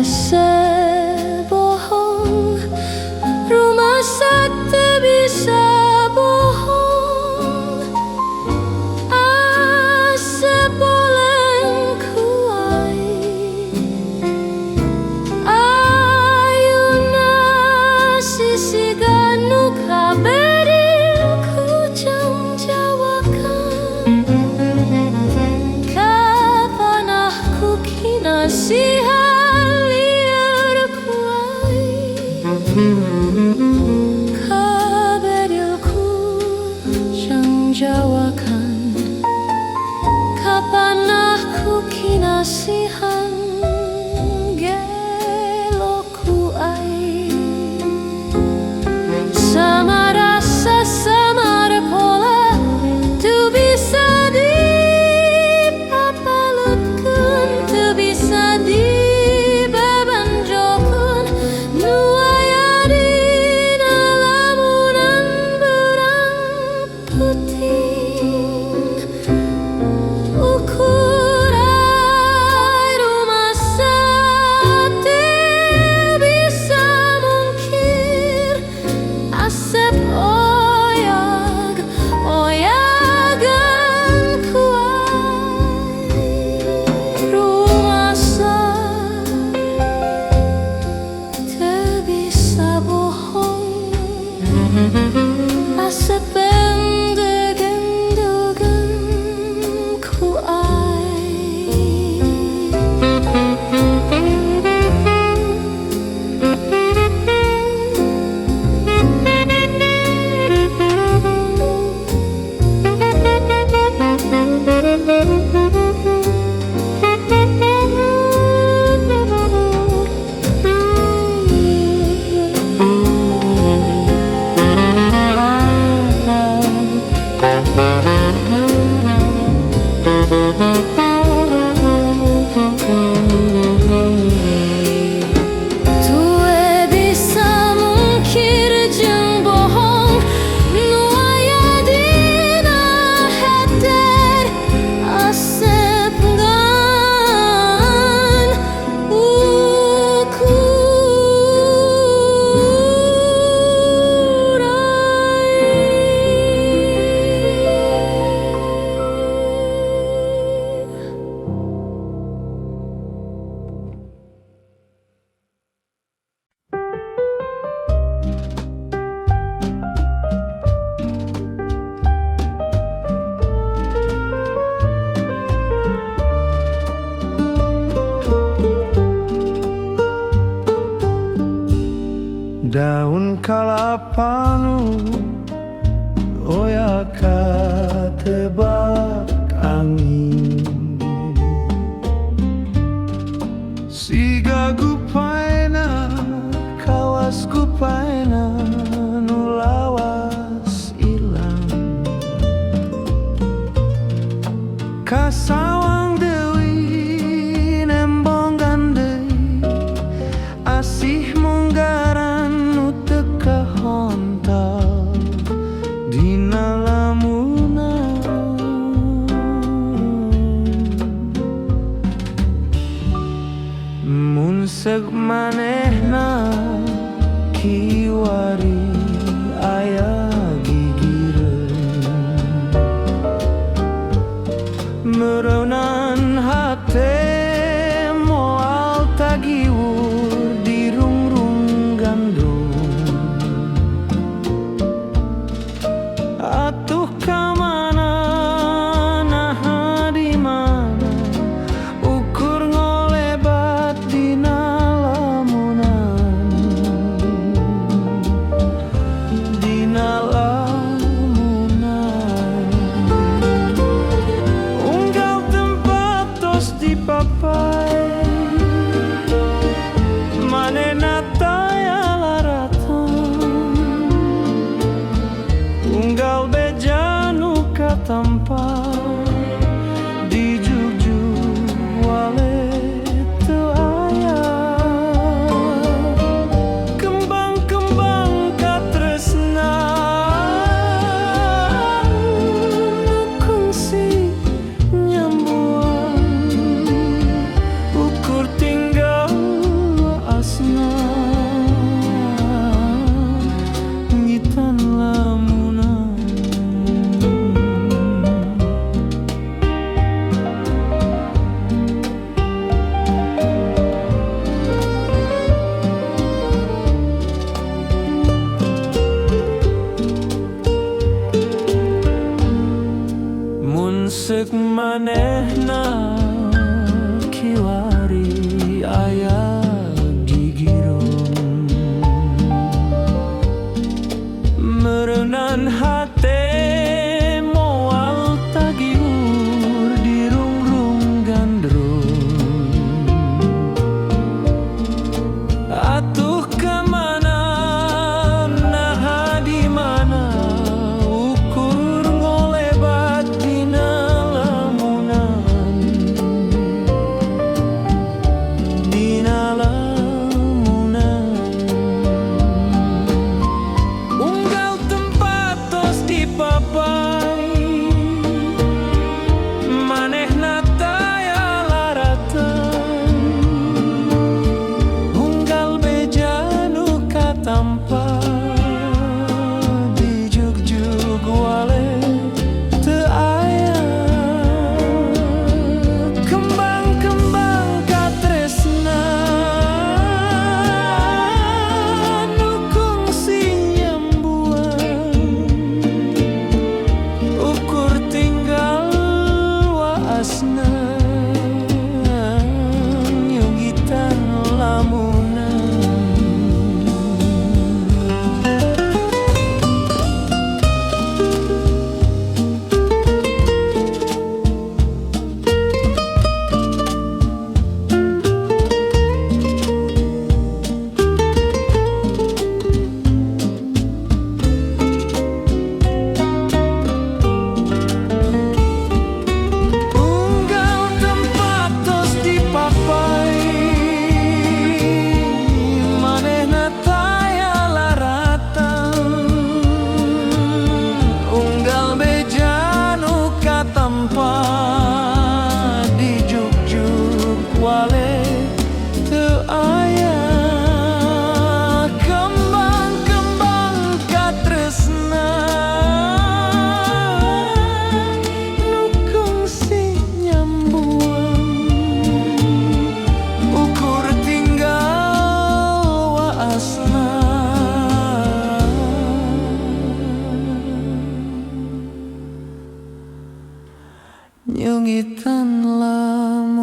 Asep bohong, rumah sakti bisa bohong. Asep boleh kuai, ayuna sisi ganu kaberil ku jam jawakan. Kapan aku kinasihan liar kuai, kaberilku jang jawakan. Kapan aku kinasihan gelo kuai. Sama rasa sama pola tu bisa dipapalutkan, tu bisa dibebanjokan. Nuaya di lamunan berang putih. Ukuran rumah sakti bisa mungkir. Asep oyagan kuai. Rumah sakti bisa bohong. Asep gendeng-gendeng kuai. Tue bisa mungkir jeung bohong. Nuaya dina hati Asep ngan Daun kalapanu oya katebak angin. Siga gupaina kawas gupaina nu lawas ilang. Kasawang deui nembong gandei asih munggaran nu teu kahontal dina lamunan. Mun seug manehna kiwari aya gigireun. Meureunan hate moal tagiwur di rungrung gandum. Atuh kamana naha di mana ukur ngolebat dina lamunan. Dina lamunan unggal tempat tos dipakai manehna kiwari aya gigirung merenan hate moal tagiur di rungrung gandrung atuh kemana nah di mana ukur ngolebat dina lamunan unggal tempat tos dipapai manehna taya laratan unggal beja nu katampa di jugjug wale teu aya kembang-kembang katresna nu kungsi nyambuan ukur tinggal waasna nyugitan lamunan. Unggal tempat tos dipapai manehna taya laratan unggal beja nu katampa di jugjug wale teu aya kembang-kembang katresna nu kungsi nyambuan ukur tinggal waasna nyugitan lamunan.